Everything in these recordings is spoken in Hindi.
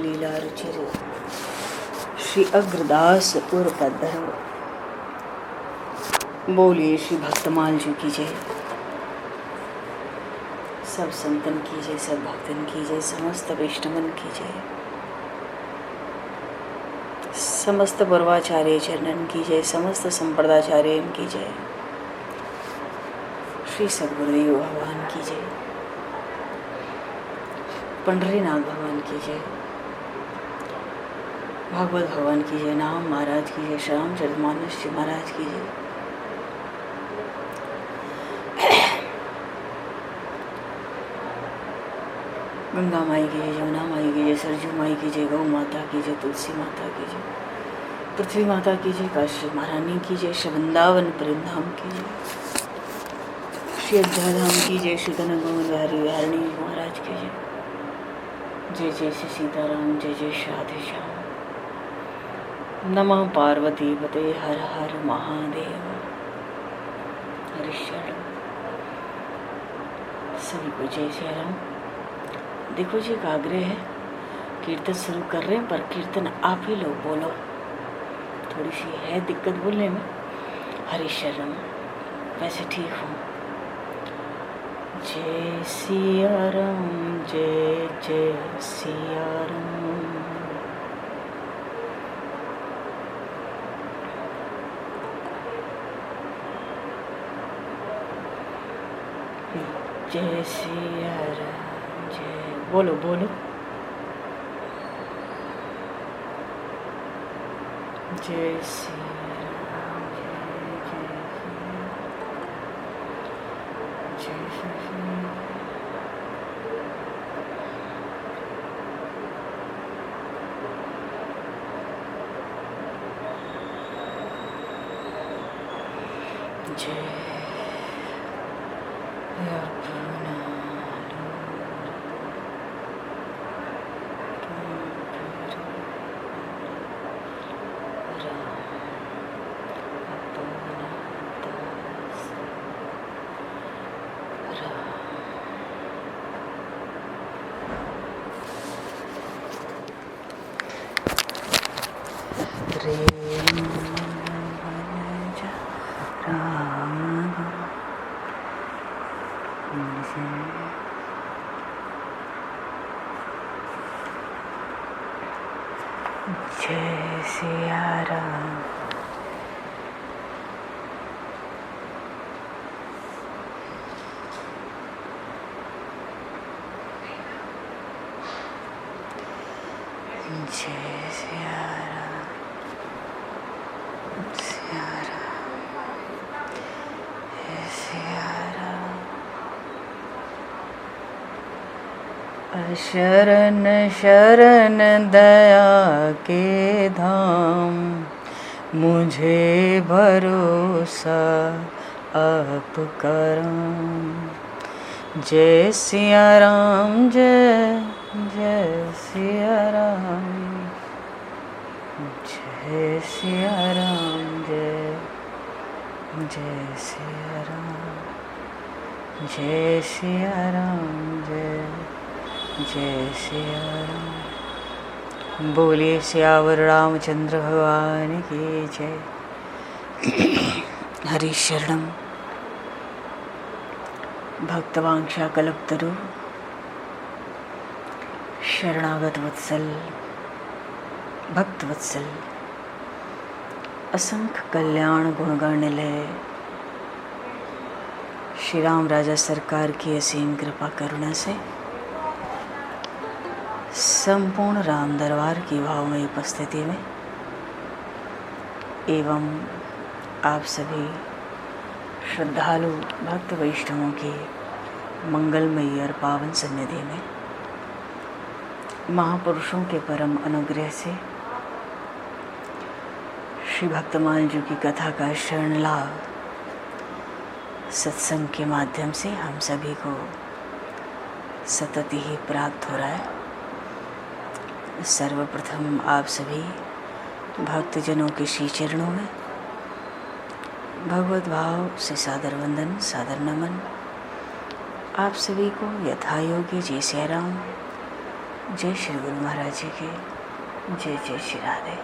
लीला रुचिर श्री अग्रदास उर्पद्धर। बोलिए श्री भक्तमाल जी की जय। सब संतन की जय, सब भक्तन की जय, समस्त वैष्णवन की जय, समस्त पूर्वाचार्य चरणन की जय, समस्त संप्रदाचार्य की जय, श्री सद्गुरुदेव भगवान की जय, पंडरीनाथ भगवान की जय, भागवत भगवान की जय, नाम महाराज की जय, श्री रामचरितमानस जी महाराज की जय। गंगा माई की जय, जमुना माई की जय, सरजू माई की जय, गौ माता की जय, तुलसी माता की जय, पृथ्वी माता की जय, काशी महारानी की जय, श्री वृंदावन प्रेम धाम की जय, श्री अयोध्या धाम की जय, श्री कनक गोविंद बिहारी बिहारिणी महाराज की जय। जय जय श्री सीताराम, जय जय श्री राधे श्याम। नमः पार्वती पते, हर हर महादेव। हरिश्चरण सभी को जय श्री राम। देखो जी, एक आग्रह है, कीर्तन शुरू कर रहे हैं पर कीर्तन आप ही लोग बोलो। थोड़ी सी है दिक्कत बोलने में। हरिशरण वैसे ठीक हूँ। जय सिया राम, जय जय सिया राम। जय सिया राम, जय बोलो बोलो। जय सिया राम, जय जय जय जय अपना जय सिया राम। जय सिया राम, सिया राम, जय सिया राम। शरण शरण दया के धाम, मुझे भरोसा आप करम। जय सिया राम, जय जय सिया राम, जय सिया राम, जय जय सिया राम, जय सिया राम, जय जय सिया राम। बोलिए सियावर रामचंद्र भगवान की जय। हरि शरणम। भक्तवांक्षा कल्पतरु, शरणागत वत्सल, भक्त वत्सल, असंख्य कल्याण गुणगण निलय, श्री राम राजा सरकार की असीम कृपा करुणा से संपूर्ण राम दरबार की भावमयी उपस्थिति में एवं आप सभी श्रद्धालु भक्त वैष्णवों की मंगलमयी और पावन सन्निधि में महापुरुषों के परम अनुग्रह से श्री भक्तमाल जी की कथा का शरण लाभ सत्संग के माध्यम से हम सभी को सतत ही प्राप्त हो रहा है। सर्वप्रथम आप सभी भक्तजनों के श्री चरणों में भगवत भाव से सादर वंदन, सादर नमन। आप सभी को यथायोग्य जय सिया राम, जय श्री गुरु महाराज जी की जय। जय श्री राधे।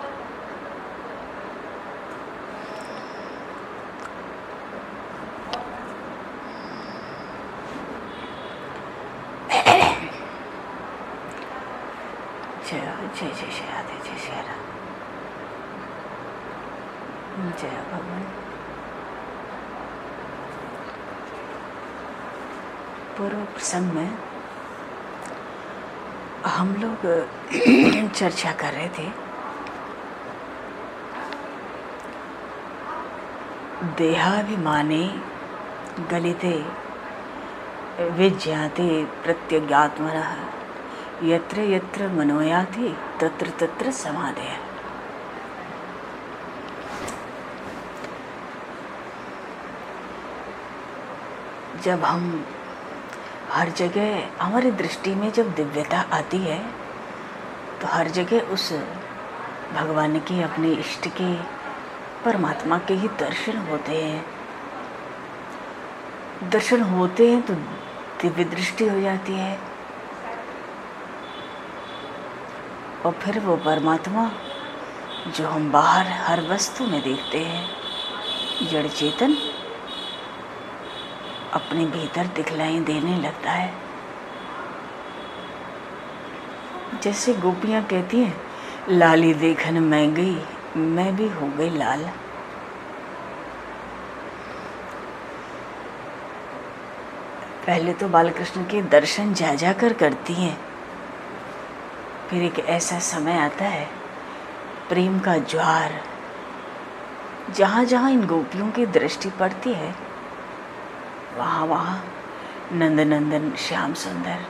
जय जय जय श्री राधे। जय श्री राधे। जय भगवान। पूर्व प्रसंग में हम लोग चर्चा कर रहे थे देहाभिमाने गलिते विज्ञाते प्रत्यगात्मनः यत्र यत्र मनोयाति तत्र तत्र समाधयः। जब हम हर जगह हमारी दृष्टि में जब दिव्यता आती है तो हर जगह उस भगवान के, अपने इष्ट के, परमात्मा के ही दर्शन होते हैं। दर्शन होते हैं तो दिव्य दृष्टि हो जाती है और फिर वो परमात्मा जो हम बाहर हर वस्तु में देखते हैं, जड़ चेतन अपने भीतर दिखलाई देने लगता है। जैसे गोपियाँ कहती हैं, लाली देखन मैं गई, मैं भी हो गई लाल। पहले तो बालकृष्ण के दर्शन जा जा कर करती हैं, फिर एक ऐसा समय आता है प्रेम का ज्वार, जहाँ जहाँ इन गोपियों की दृष्टि पड़ती है वहाँ वहाँ नंद नंदन श्याम सुंदर।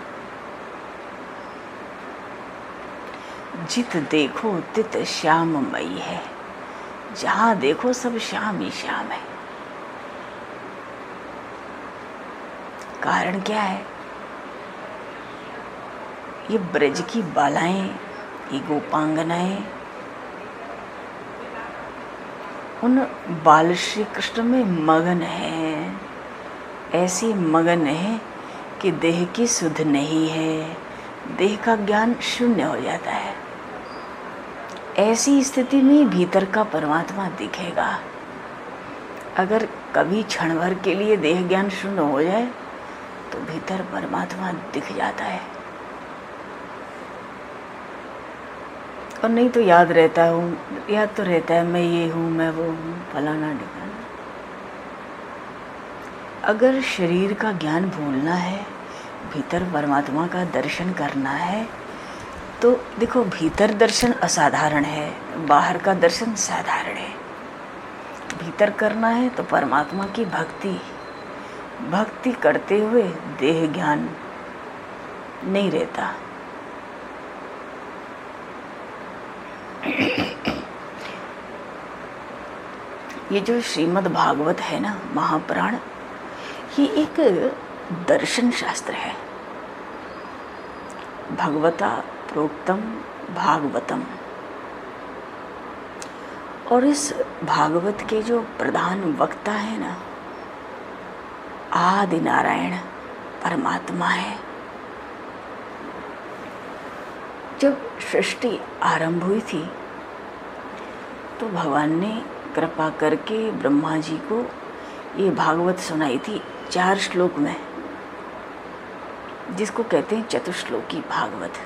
जित देखो तित श्याममयी है, जहाँ देखो सब श्याम ही श्याम है। कारण क्या है? ये ब्रज की बालाएं, ये गोपांगनाएं उन बाल श्री कृष्ण में मगन हैं। ऐसी मगन है कि देह की सुध नहीं है, देह का ज्ञान शून्य हो जाता है। ऐसी स्थिति में भीतर का परमात्मा दिखेगा। अगर कभी क्षण भर के लिए देह ज्ञान शून्य हो जाए तो भीतर परमात्मा दिख जाता है, और नहीं तो याद रहता हूँ, याद तो रहता है मैं ये हूँ, मैं वो हूँ, फलाना ढिकाना। अगर शरीर का ज्ञान भूलना है, भीतर परमात्मा का दर्शन करना है, तो देखो भीतर दर्शन असाधारण है, बाहर का दर्शन साधारण है। भीतर करना है तो परमात्मा की भक्ति, भक्ति करते हुए देह ज्ञान नहीं रहता। ये जो श्रीमद् भागवत है ना, महापुराण, ये एक दर्शन शास्त्र है। भगवता प्रोक्तम भागवतम। और इस भागवत के जो प्रधान वक्ता है ना, आदि नारायण परमात्मा है। जब सृष्टि आरंभ हुई थी तो भगवान ने कृपा करके ब्रह्मा जी को ये भागवत सुनाई थी 4 श्लोक में, जिसको कहते हैं चतुश्लोकी भागवत।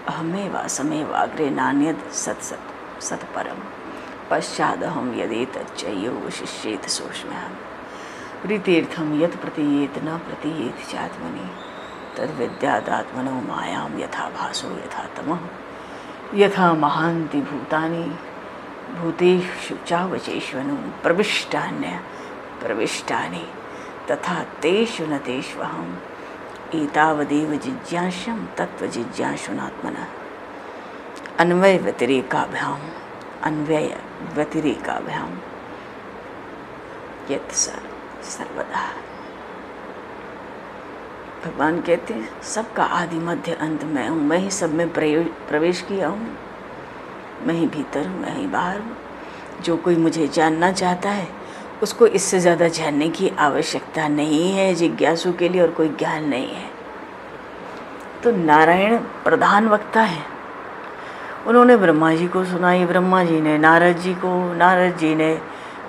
अहमे वासमे वाग्रे नान्यद सत सत सतपरम पश्चादहम यदि तच्चयो शिष्येत सोष्म्यहम् ऋतीर्थम यत् प्रतीयेत न प्रतीयेत चात्मनि तद विद्यादात्मनो मायाम यथा भासो यथा तमः यथा महान्ति भूतानि भूतेषु चावचेष्वनु प्रविष्टान्य प्रविष्टानि तथा तेषु न तेष्वहम् एतावदेव जिज्ञास्यं तत्त्वजिज्ञासुनात्मनः अन्वय व्यतिरेकाभ्याम यत् सर्वदा। भगवान कहते हैं सबका आदि मध्य अंत मैं हूँ, मैं ही सब में प्रवेश किया हूँ, मैं ही भीतर हूँ, मैं ही बाहर हूँ। जो कोई मुझे जानना चाहता है उसको इससे ज़्यादा जानने की आवश्यकता नहीं है। जिज्ञासु के लिए और कोई ज्ञान नहीं है। तो नारायण प्रधान वक्ता है, उन्होंने ब्रह्मा जी को सुनाई, ब्रह्मा जी ने नारद जी को, नारद जी ने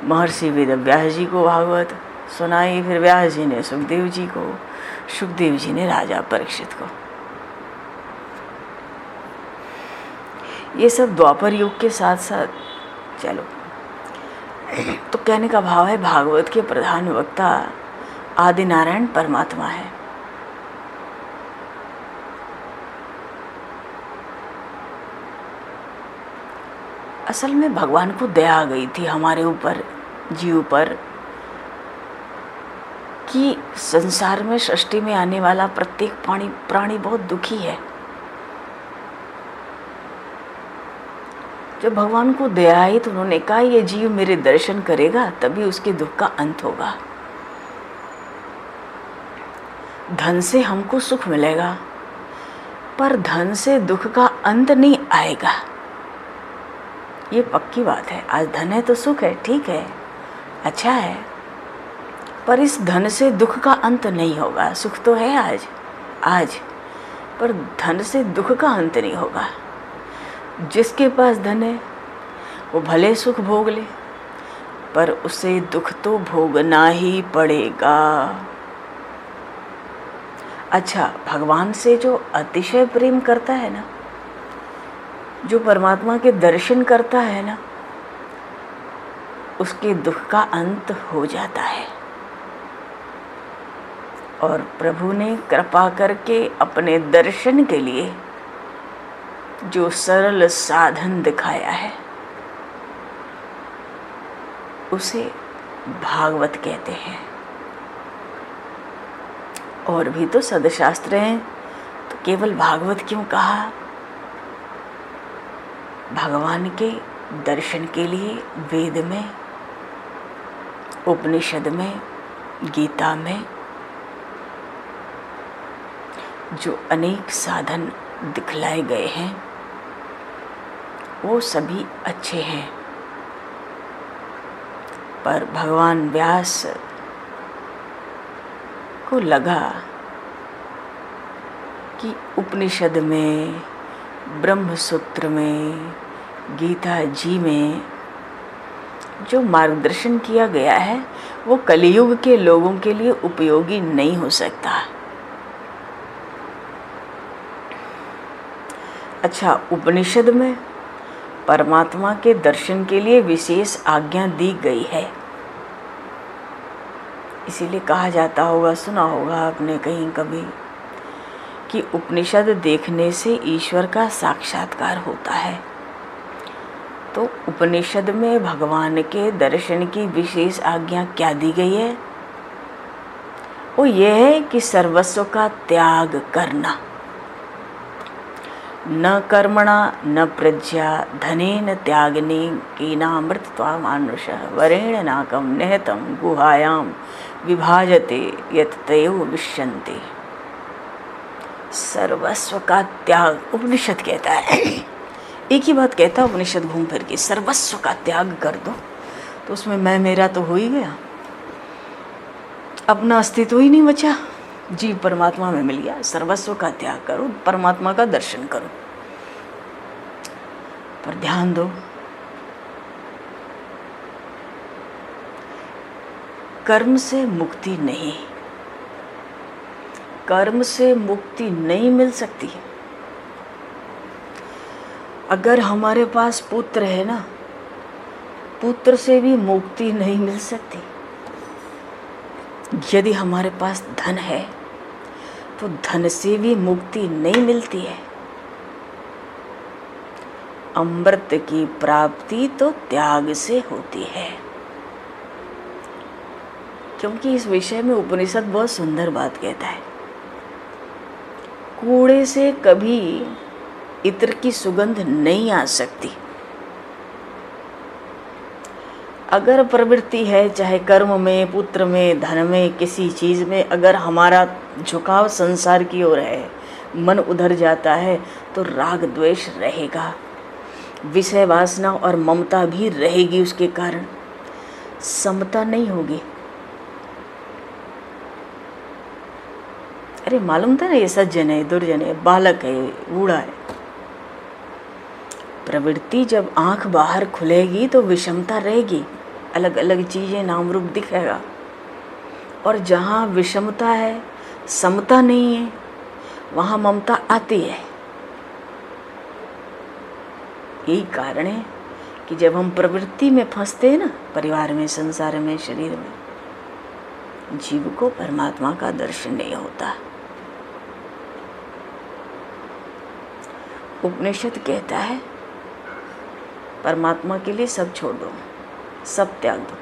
महर्षि वेद व्यास जी को भागवत सुनाई, फिर व्यास जी ने सुखदेव जी को, सुखदेव जी ने राजा परीक्षित को। ये सब द्वापर युग के साथ साथ चलो। तो कहने का भाव है भागवत के प्रधान वक्ता आदि नारायण परमात्मा है। असल में भगवान को दया आ गई थी हमारे ऊपर, जीव पर, कि संसार में सृष्टि में आने वाला प्रत्येक प्राणी बहुत दुखी है। जब भगवान को दया आई तो उन्होंने कहा ये जीव मेरे दर्शन करेगा तभी उसके दुख का अंत होगा। धन से हमको सुख मिलेगा पर धन से दुख का अंत नहीं आएगा, ये पक्की बात है। आज धन है तो सुख है, ठीक है, अच्छा है, पर इस धन से दुख का अंत नहीं होगा। सुख तो है आज पर धन से दुख का अंत नहीं होगा। जिसके पास धन है वो भले सुख भोग ले पर उसे दुख तो भोगना ही पड़ेगा। अच्छा, भगवान से जो अतिशय प्रेम करता है ना, जो परमात्मा के दर्शन करता है ना, उसके दुख का अंत हो जाता है। और प्रभु ने कृपा करके अपने दर्शन के लिए जो सरल साधन दिखाया है उसे भागवत कहते हैं। और भी तो सदशास्त्र हैं, तो केवल भागवत क्यों कहा? भगवान के दर्शन के लिए वेद में, उपनिषद में, गीता में जो अनेक साधन दिखलाए गए हैं वो सभी अच्छे हैं, पर भगवान व्यास को लगा कि उपनिषद में, ब्रह्म सूत्र में, गीता जी में जो मार्गदर्शन किया गया है वो कलियुग के लोगों के लिए उपयोगी नहीं हो सकता। अच्छा, उपनिषद में परमात्मा के दर्शन के लिए विशेष आज्ञा दी गई है, इसीलिए कहा जाता होगा, सुना होगा आपने कहीं कभी, कि उपनिषद देखने से ईश्वर का साक्षात्कार होता है। तो उपनिषद में भगवान के दर्शन की विशेष आज्ञा क्या दी गई है? वो ये है कि सर्वस्व का त्याग करना। न कर्मणा न प्रज्ञा धनेन त्यागने कीनामृतत्वा मानुष वरेण नाकम निहतम गुहायाम विभाजते यत तयो विश्यन्ते। सर्वस्व का त्याग उपनिषद कहता है। एक ही बात कहता है उपनिषद घूम फिर के, सर्वस्व का त्याग कर दो। तो उसमें मैं मेरा तो हो ही गया, अपना अस्तित्व ही नहीं बचा, जीव परमात्मा में मिल गया। सर्वस्व का त्याग करो, परमात्मा का दर्शन करो। पर ध्यान दो, कर्म से मुक्ति नहीं, कर्म से मुक्ति नहीं मिल सकती। अगर हमारे पास पुत्र है ना, पुत्र से भी मुक्ति नहीं मिल सकती। यदि हमारे पास धन है तो धन से भी मुक्ति नहीं मिलती है। अमृत की प्राप्ति तो त्याग से होती है। क्योंकि इस विषय में उपनिषद बहुत सुंदर बात कहता है। कूड़े से कभी इत्र की सुगंध नहीं आ सकती। अगर प्रवृत्ति है, चाहे कर्म में, पुत्र में, धन में, किसी चीज़ में, अगर हमारा झुकाव संसार की ओर है, मन उधर जाता है, तो राग द्वेष रहेगा, विषय वासना और ममता भी रहेगी। उसके कारण समता नहीं होगी। अरे मालूम था ना ये सज्जन है, दुर्जन है, बालक है, बूढ़ा है। प्रवृत्ति जब आंख बाहर खुलेगी तो विषमता रहेगी, अलग अलग चीजें नाम रूप दिखेगा। और जहाँ विषमता है, समता नहीं है, वहाँ ममता आती है। यही कारण है कि जब हम प्रवृत्ति में फंसते हैं ना, परिवार में, संसार में, शरीर में, जीव को परमात्मा का दर्शन नहीं होता। उपनिषद कहता है परमात्मा के लिए सब छोड़ दो, सब त्याग दो।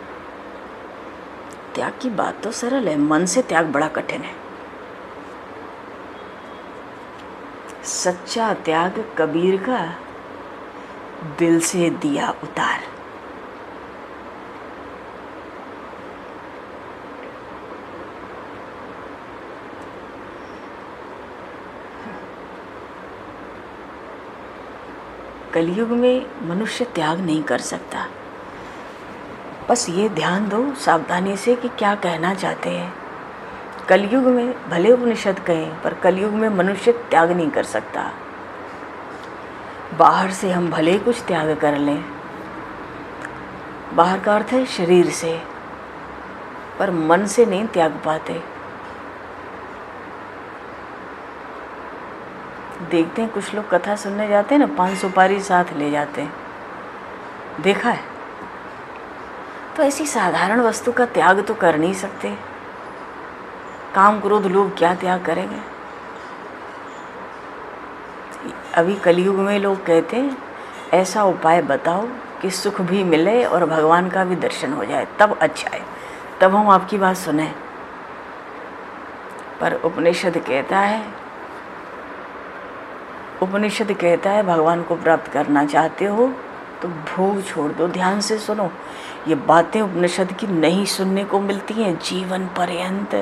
त्याग की बात तो सरल है, मन से त्याग बड़ा कठिन है। सच्चा त्याग कबीर का दिल से दिया उतार। कलयुग में मनुष्य त्याग नहीं कर सकता। बस ये ध्यान दो सावधानी से कि क्या कहना चाहते हैं। कलयुग में भले उपनिषद कहें, पर कलयुग में मनुष्य त्याग नहीं कर सकता। बाहर से हम भले कुछ त्याग कर लें, बाहर का अर्थ है शरीर से, पर मन से नहीं त्याग पाते। देखते हैं कुछ लोग कथा सुनने जाते हैं ना, 5 सुपारी साथ ले जाते हैं, देखा है। तो ऐसी साधारण वस्तु का त्याग तो कर नहीं सकते। काम क्रोध लोग क्या त्याग करेंगे। अभी कलयुग में लोग कहते हैं ऐसा उपाय बताओ कि सुख भी मिले और भगवान का भी दर्शन हो जाए, तब अच्छा है, तब हम आपकी बात सुने। पर उपनिषद कहता है भगवान को प्राप्त करना चाहते हो तो भोग छोड़ दो। ध्यान से सुनो, ये बातें उपनिषद की नहीं सुनने को मिलती हैं जीवन पर्यंत।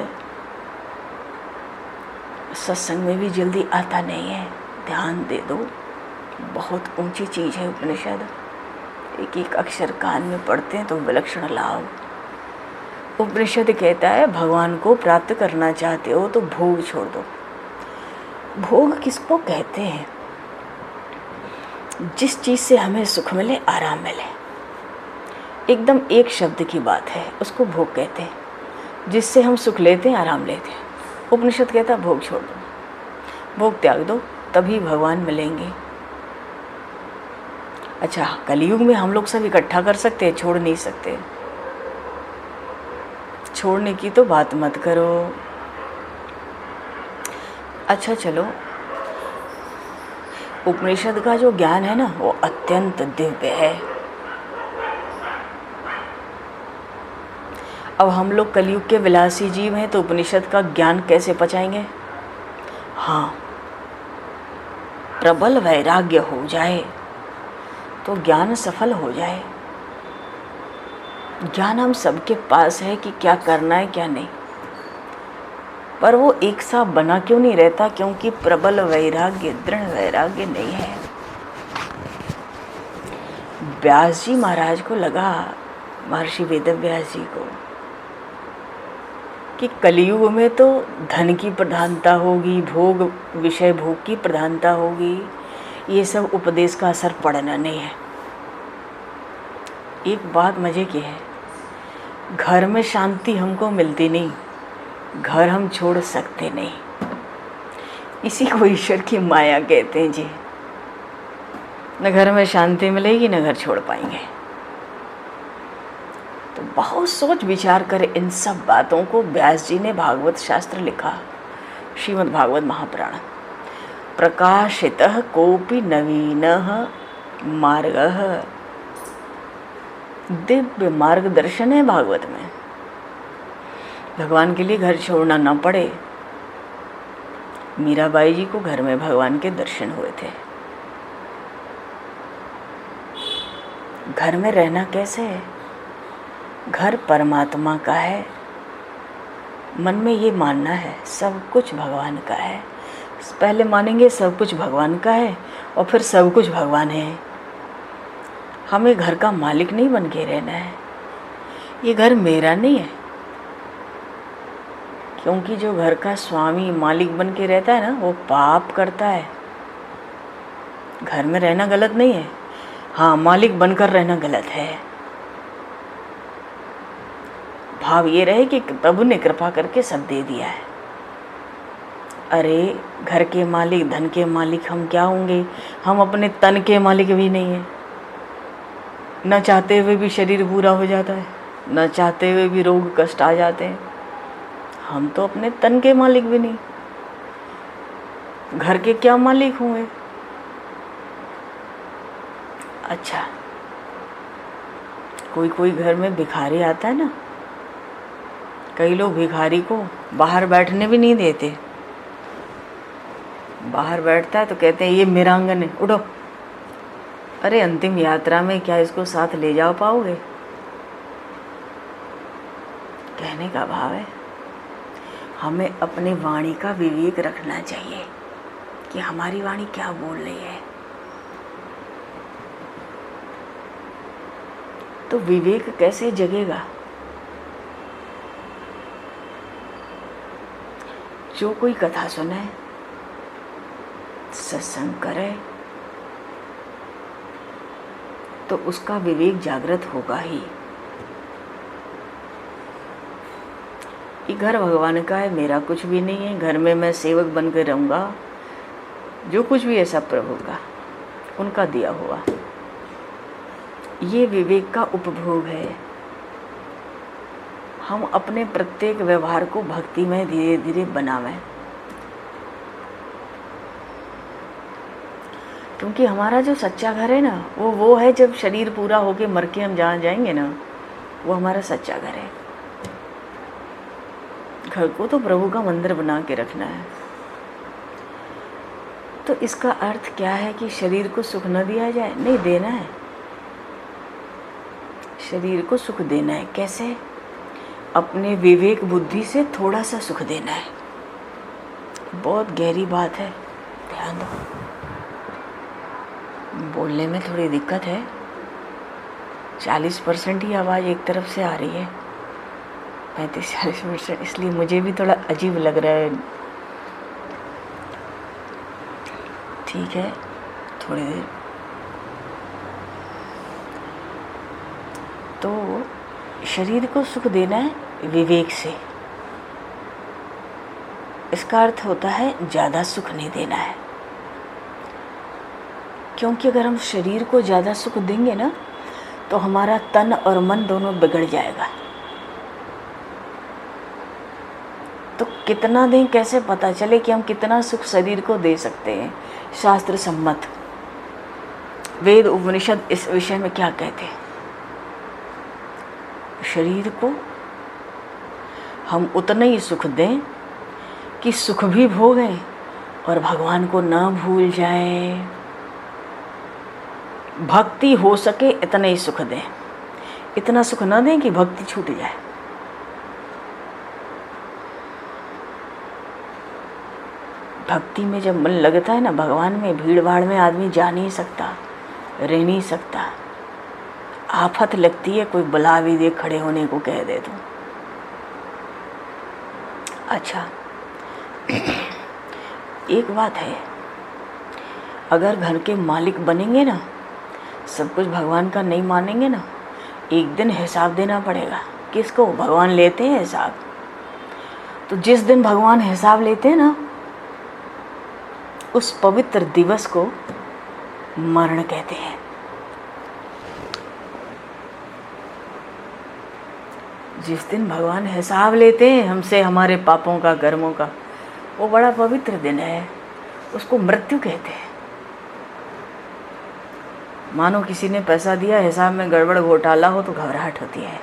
सत्संग में भी जल्दी आता नहीं है। ध्यान दे दो, बहुत ऊंची चीज है उपनिषद। एक एक अक्षर कान में पढ़ते हैं तो विलक्षण लाभ। उपनिषद कहता है भगवान को प्राप्त करना चाहते हो तो भोग छोड़ दो। भोग किसको कहते हैं? जिस चीज से हमें सुख मिले, आराम मिले, एकदम एक शब्द की बात है, उसको भोग कहते हैं। जिससे हम सुख लेते हैं, आराम लेते हैं। उपनिषद कहता है भोग छोड़ दो, भोग त्याग दो, तभी भगवान मिलेंगे। अच्छा, कलयुग में हम लोग सब इकट्ठा कर सकते हैं, छोड़ नहीं सकते। छोड़ने की तो बात मत करो। अच्छा चलो, उपनिषद का जो ज्ञान है ना, वो अत्यंत दिव्य है। अब हम लोग कलयुग के विलासी जीव हैं तो उपनिषद का ज्ञान कैसे पचाएंगे? हाँ, प्रबल वैराग्य हो जाए तो ज्ञान सफल हो जाए। ज्ञान हम सबके पास है कि क्या करना है क्या नहीं, पर वो एक सा बना क्यों नहीं रहता? क्योंकि प्रबल वैराग्य, दृढ़ वैराग्य नहीं है। व्यास जी महाराज को लगा, महर्षि वेदव्यास जी को, कि कलयुग में तो धन की प्रधानता होगी, भोग, विषय भोग की प्रधानता होगी, ये सब उपदेश का असर पड़ना नहीं है। एक बात मजे की है, घर में शांति हमको मिलती नहीं, घर हम छोड़ सकते नहीं। इसी को ईश्वर की माया कहते हैं जी। न घर में शांति मिलेगी, न घर छोड़ पाएंगे। तो बहुत सोच विचार कर इन सब बातों को व्यास जी ने भागवत शास्त्र लिखा, श्रीमद् भागवत महापुराण। प्रकाशितः कोपि नवीनः मार्गः, दिव्य मार्गदर्शन है भागवत में। भगवान के लिए घर छोड़ना ना पड़े। मीराबाई जी को घर में भगवान के दर्शन हुए थे। घर में रहना कैसे है? घर परमात्मा का है। मन में ये मानना है सब कुछ भगवान का है। पहले मानेंगे सब कुछ भगवान का है और फिर सब कुछ भगवान है। हमें घर का मालिक नहीं बन के रहना है। ये घर मेरा नहीं है, क्योंकि जो घर का स्वामी मालिक बन के रहता है ना, वो पाप करता है। घर में रहना गलत नहीं है, हाँ मालिक बनकर रहना गलत है। भाव ये रहे कि प्रभु ने कृपा करके सब दे दिया है। अरे घर के मालिक, धन के मालिक हम क्या होंगे? हम अपने तन के मालिक भी नहीं है। न चाहते हुए भी शरीर पूरा हो जाता है, न चाहते हुए भी रोग कष्ट आ जाते हैं। हम तो अपने तन के मालिक भी नहीं, घर के क्या मालिक होंगे? अच्छा, कोई कोई घर में भिखारी आता है ना, कई लोग भिखारी को बाहर बैठने भी नहीं देते। बाहर बैठता है तो कहते हैं ये मेरा आंगन है, उठो। अरे अंतिम यात्रा में क्या इसको साथ ले जा पाओगे? कहने का भाव है हमें अपनी वाणी का विवेक रखना चाहिए कि हमारी वाणी क्या बोल रही है। तो विवेक कैसे जगेगा? जो कोई कथा सुने, सत्संग करे, तो उसका विवेक जागृत होगा ही। ये घर भगवान का है, मेरा कुछ भी नहीं है। घर में मैं सेवक बनकर रहूँगा, जो कुछ भी है सब प्रभु का, उनका दिया हुआ। ये विवेक का उपभोग है। हम अपने प्रत्येक व्यवहार को भक्ति में धीरे धीरे बनावें, क्योंकि हमारा जो सच्चा घर है ना, वो है जब शरीर पूरा होके मर के हम जहाँ जाएंगे ना, वो हमारा सच्चा घर है। घर को तो प्रभु का मंदिर बना के रखना है। तो इसका अर्थ क्या है कि शरीर को सुख न दिया जाए? नहीं, देना है। शरीर को सुख देना है। कैसे? अपने विवेक बुद्धि से थोड़ा सा सुख देना है। बहुत गहरी बात है, ध्यान दो। बोलने में थोड़ी दिक्कत है, 40% ही आवाज़ एक तरफ से आ रही है, 35-40%, इसलिए मुझे भी थोड़ा अजीब लग रहा है। ठीक है, थोड़ी देर। तो शरीर को सुख देना है विवेक से। इसका अर्थ होता है ज़्यादा सुख नहीं देना है, क्योंकि अगर हम शरीर को ज़्यादा सुख देंगे ना, तो हमारा तन और मन दोनों बिगड़ जाएगा। तो कितना दें, कैसे पता चले कि हम कितना सुख शरीर को दे सकते हैं? शास्त्र सम्मत वेद उपनिषद इस विषय में क्या कहते हैं? शरीर को हम उतना ही सुख दें कि सुख भी भोगें और भगवान को ना भूल जाए। भक्ति हो सके इतना ही सुख दें, इतना सुख ना दें कि भक्ति छूट जाए। भक्ति में जब मन लगता है ना भगवान में, भीड़ भाड़ में आदमी जा नहीं सकता, रह नहीं सकता। आफत लगती है, कोई बुला भी दे, खड़े होने को कह दे तो। अच्छा, एक बात है, अगर घर के मालिक बनेंगे ना, सब कुछ भगवान का नहीं मानेंगे ना, एक दिन हिसाब देना पड़ेगा। किसको? भगवान लेते हैं हिसाब। तो जिस दिन भगवान हिसाब लेते हैं ना, उस पवित्र दिवस को मरण कहते हैं। जिस दिन भगवान हिसाब लेते हैं हमसे, हमारे पापों का, कर्मों का, वो बड़ा पवित्र दिन है, उसको मृत्यु कहते हैं। मानो किसी ने पैसा दिया, हिसाब में गड़बड़ घोटाला हो तो घबराहट होती है।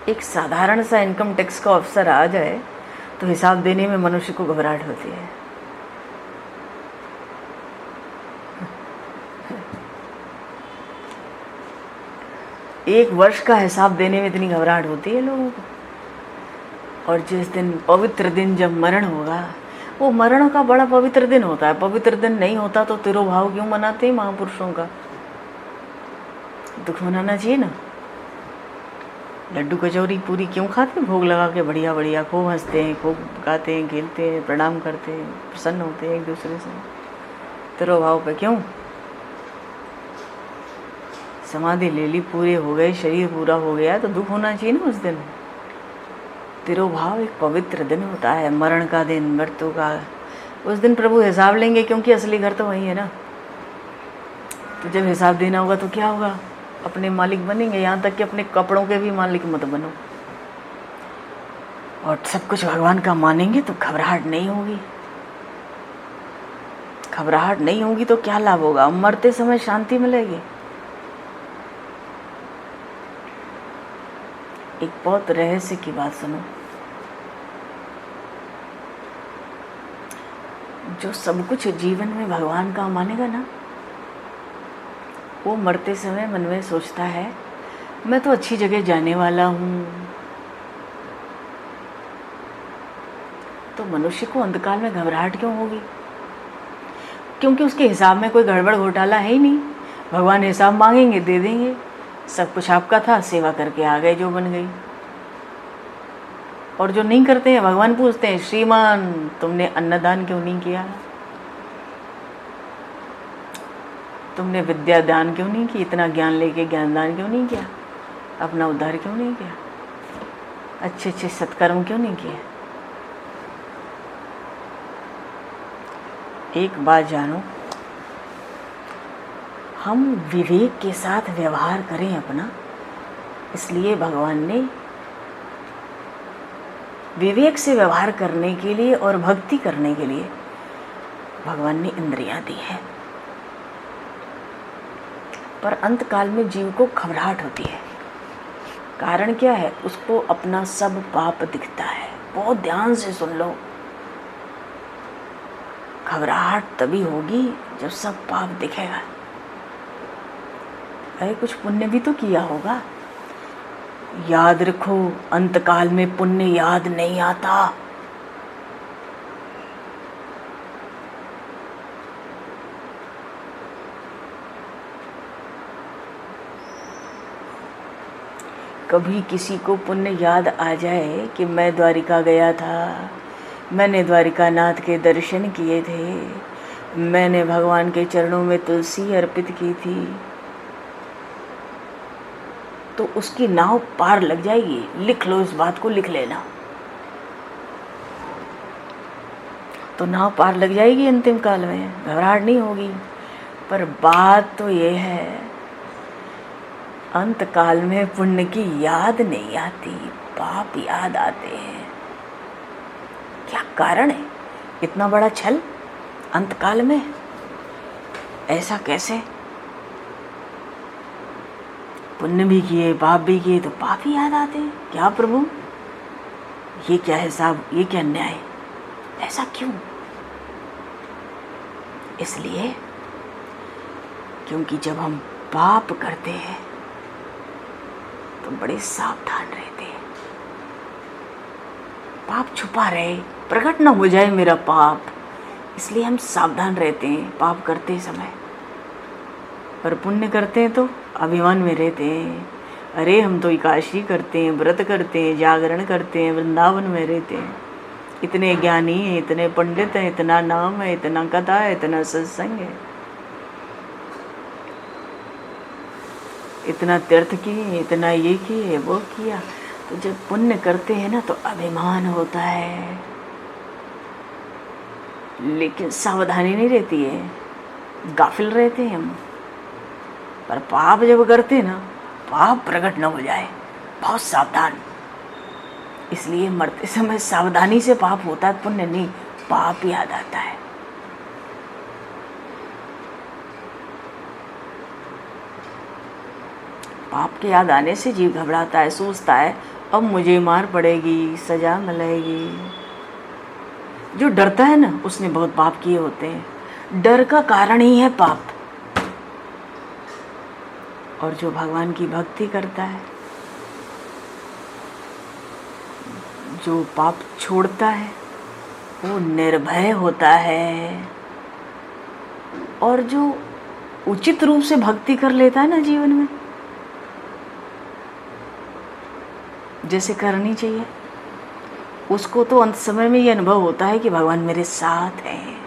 एक साधारण सा इनकम टैक्स का अफसर आ जाए तो हिसाब देने में मनुष्य को घबराहट होती है। एक वर्ष का हिसाब देने में इतनी घबराहट होती है लोगों को। और जिस दिन, पवित्र दिन जब मरण होगा, वो मरण का बड़ा पवित्र दिन होता है। पवित्र दिन नहीं होता तो तिरोभाव क्यों मनाते हैं महापुरुषों का? दुख होना ना चाहिए ना। लड्डू कचौरी पूरी क्यों खाते हैं? भोग लगा के बढ़िया बढ़िया खूब हंसते हैं, खूब गाते हैं, खेलते हैं, प्रणाम करते हैं, प्रसन्न होते हैं एक दूसरे से। तिरोभाव पे क्यों? समाधि ले ली, पूरे हो गए, शरीर पूरा हो गया तो दुख होना चाहिए ना उस दिन। तिरोभाव एक पवित्र दिन होता है, मरण का दिन, मृत्यु का। उस दिन प्रभु हिसाब लेंगे, क्योंकि असली घर तो वही है ना। तो जब हिसाब देना होगा तो क्या होगा? अपने मालिक बनेंगे, यहाँ तक कि अपने कपड़ों के भी मालिक मत बनो। और सब कुछ भगवान का मानेंगे तो घबराहट नहीं होगी। घबराहट नहीं होगी तो क्या लाभ होगा? मरते समय शांति मिलेगी। एक बहुत रहस्य की बात सुनो। जो सब कुछ जीवन में भगवान का मानेगा ना, वो मरते समय मन में सोचता है मैं तो अच्छी जगह जाने वाला हूँ। तो मनुष्य को अंतकाल में घबराहट क्यों होगी? क्योंकि उसके हिसाब में कोई गड़बड़ घोटाला है ही नहीं। भगवान हिसाब मांगेंगे, दे देंगे। सब कुछ आपका था, सेवा करके आ गए जो बन गई। और जो नहीं करते हैं, भगवान पूछते हैं श्रीमान तुमने अन्नदान क्यों नहीं किया? तुमने विद्या दान क्यों नहीं की? इतना ज्ञान लेके ज्ञान दान क्यों नहीं किया? अपना उद्धार क्यों नहीं किया? अच्छे अच्छे सत्कर्म क्यों नहीं किए? एक बात जानो, हम विवेक के साथ व्यवहार करें अपना, इसलिए भगवान ने विवेक से व्यवहार करने के लिए और भक्ति करने के लिए भगवान ने इंद्रियां दी है। पर अंतकाल में जीव को घबराहट होती है। कारण क्या है? उसको अपना सब पाप दिखता है। बहुत ध्यान से सुन लो। घबराहट तभी होगी जब सब पाप दिखेगा। अरे कुछ पुण्य भी तो किया होगा। याद रखो, अंतकाल में पुण्य याद नहीं आता। कभी किसी को पुण्य याद आ जाए कि मैं द्वारिका गया था, मैंने द्वारिका नाथ के दर्शन किए थे, मैंने भगवान के चरणों में तुलसी अर्पित की थी, तो उसकी नाव पार लग जाएगी। लिख लो, इस बात को लिख लेना। तो नाव पार लग जाएगी अंतिम काल में, घबराहट नहीं होगी। पर बात तो ये है, अंत काल में पुण्य की याद नहीं आती, पाप याद आते हैं। क्या कारण है? इतना बड़ा छल अंत काल में, ऐसा कैसे? पुण्य भी किए, पाप भी किए, तो पाप ही याद आते हैं। क्या प्रभु, ये क्या हिसाब, ये क्या न्याय? ऐसा क्यों? इसलिए क्योंकि जब हम पाप करते हैं तो बड़े सावधान रहते हैं। पाप छुपा रहे, प्रकट न हो जाए मेरा पाप, इसलिए हम सावधान रहते हैं पाप करते समय। पर पुण्य करते हैं तो अभिमान में रहते हैं। अरे हम तो एकादशी करते हैं, व्रत करते हैं, जागरण करते हैं, वृंदावन में रहते हैं, इतने ज्ञानी हैं, इतने पंडित हैं, इतना नाम है, इतना कथा है, इतना सत्संग है, इतना तीर्थ किए, इतना ये किए, वो किया। तो जब पुण्य करते हैं ना तो अभिमान होता है, लेकिन सावधानी नहीं रहती है, गाफिल रहते हैं हम। पर पाप जब करते हैं ना, पाप प्रकट न हो जाए, बहुत सावधान। इसलिए मरते समय सावधानी से पाप होता है, पुण्य नहीं, पाप याद आता है। पाप के याद आने से जीव घबराता है, सोचता है अब मुझे मार पड़ेगी, सजा मिलेगी। जो डरता है ना, उसने बहुत पाप किए होते हैं। डर का कारण ही है पाप। और जो भगवान की भक्ति करता है, जो पाप छोड़ता है, वो निर्भय होता है। और जो उचित रूप से भक्ति कर लेता है ना जीवन में, जैसे करनी चाहिए, उसको तो अंत समय में ये अनुभव होता है कि भगवान मेरे साथ हैं।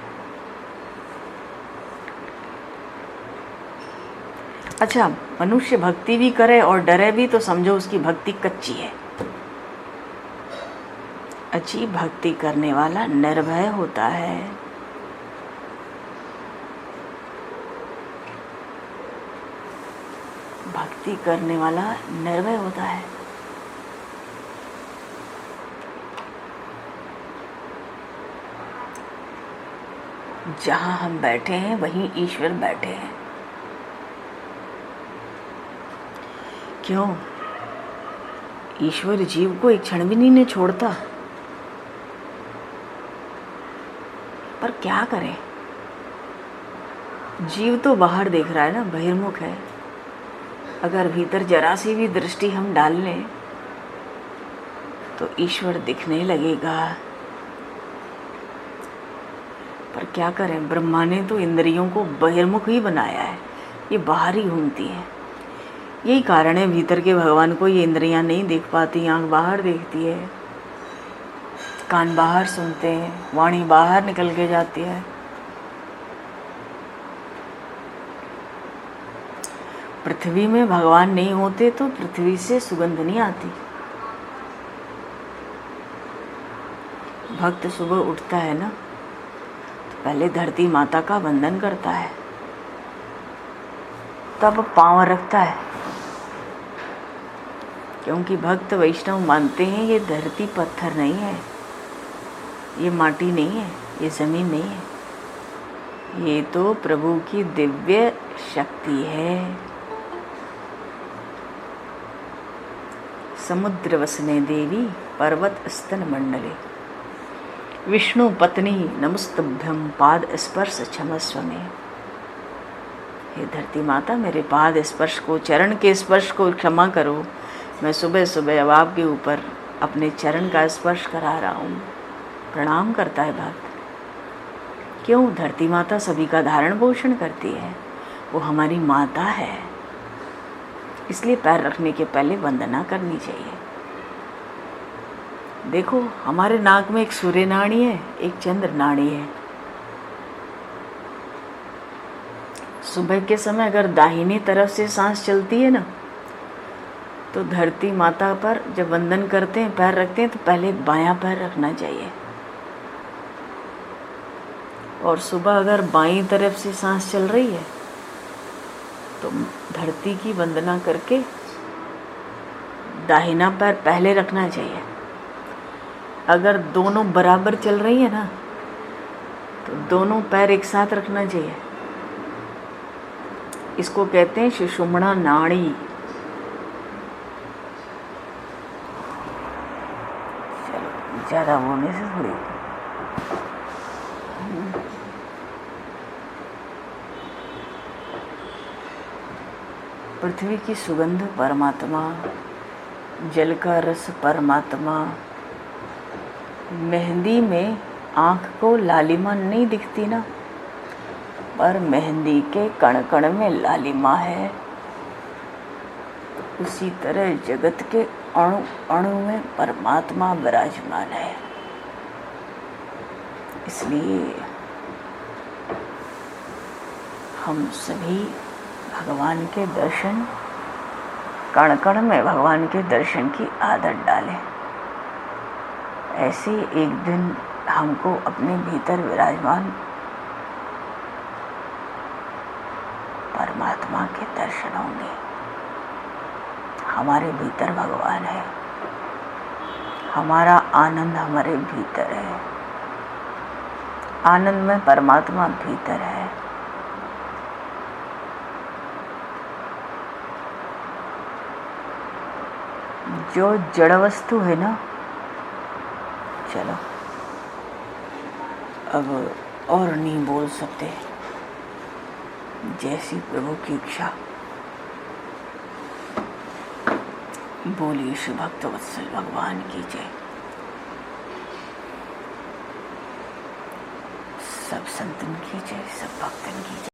अच्छा, मनुष्य भक्ति भी करे और डरे भी तो समझो उसकी भक्ति कच्ची है। अच्छी भक्ति करने वाला निर्भय होता है। भक्ति करने वाला निर्भय होता है। जहां हम बैठे हैं वहीं ईश्वर बैठे हैं। क्यों? ईश्वर जीव को एक क्षण भी नहीं छोड़ता, पर क्या करें? जीव तो बाहर देख रहा है ना, बहिर्मुख है। अगर भीतर जरा सी भी दृष्टि हम डाल लें तो ईश्वर दिखने लगेगा। पर क्या करें, ब्रह्मा ने तो इंद्रियों को बहिर्मुख ही बनाया है, ये बाहर ही घूमती है। यही कारण है भीतर के भगवान को ये इंद्रियां नहीं देख पाती, आंख बाहर देखती है, कान बाहर सुनते हैं, वाणी बाहर निकल के जाती है। पृथ्वी में भगवान नहीं होते तो पृथ्वी से सुगंध नहीं आती। भक्त सुबह उठता है ना, तो पहले धरती माता का वंदन करता है, तब पांव रखता है। क्योंकि भक्त वैष्णव मानते हैं ये धरती पत्थर नहीं है, ये माटी नहीं है, ये जमीन नहीं है, ये तो प्रभु की दिव्य शक्ति है। समुद्र वसने देवी पर्वत स्तन मंडले, विष्णु पत्नी नमस्तभ्यम पाद स्पर्श क्षमस्व में। हे धरती माता, मेरे पाद स्पर्श को, चरण के स्पर्श को क्षमा करो। मैं सुबह सुबह अब आपके ऊपर अपने चरण का स्पर्श करा रहा हूँ। प्रणाम करता है भक्त। क्यों? धरती माता सभी का धारण पोषण करती है, वो हमारी माता है, इसलिए पैर रखने के पहले वंदना करनी चाहिए। देखो, हमारे नाक में एक सूर्य नाड़ी है, एक चंद्र नाड़ी है। सुबह के समय अगर दाहिनी तरफ से सांस चलती है ना, तो धरती माता पर जब वंदन करते हैं, पैर रखते हैं, तो पहले बायां पैर रखना चाहिए। और सुबह अगर बाईं तरफ से सांस चल रही है तो धरती की वंदना करके दाहिना पैर पहले रखना चाहिए। अगर दोनों बराबर चल रही है ना, तो दोनों पैर एक साथ रखना चाहिए। इसको कहते हैं सुषुम्ना नाड़ी। चलो, ज़्यादा होने से थोड़ी पृथ्वी की सुगंध परमात्मा, जल का रस परमात्मा। मेहंदी में आँख को लालिमा नहीं दिखती ना, पर मेहंदी के कण कण में लालिमा है। उसी तरह जगत के अणु अणु में परमात्मा विराजमान है। इसलिए हम सभी भगवान के दर्शन, कण कण में भगवान के दर्शन की आदत डालें। ऐसे एक दिन हमको अपने भीतर विराजमान परमात्मा के दर्शन होंगे। हमारे भीतर भगवान है, हमारा आनंद हमारे भीतर है, आनंद में परमात्मा भीतर है। जो जड़ वस्तु है ना, चलो अब और नहीं बोल सकते, जैसी प्रभु की इच्छा। बोलिए श्री भक्त वत्सल भगवान की जय। सब संतन की जय, सब भक्तन की जय।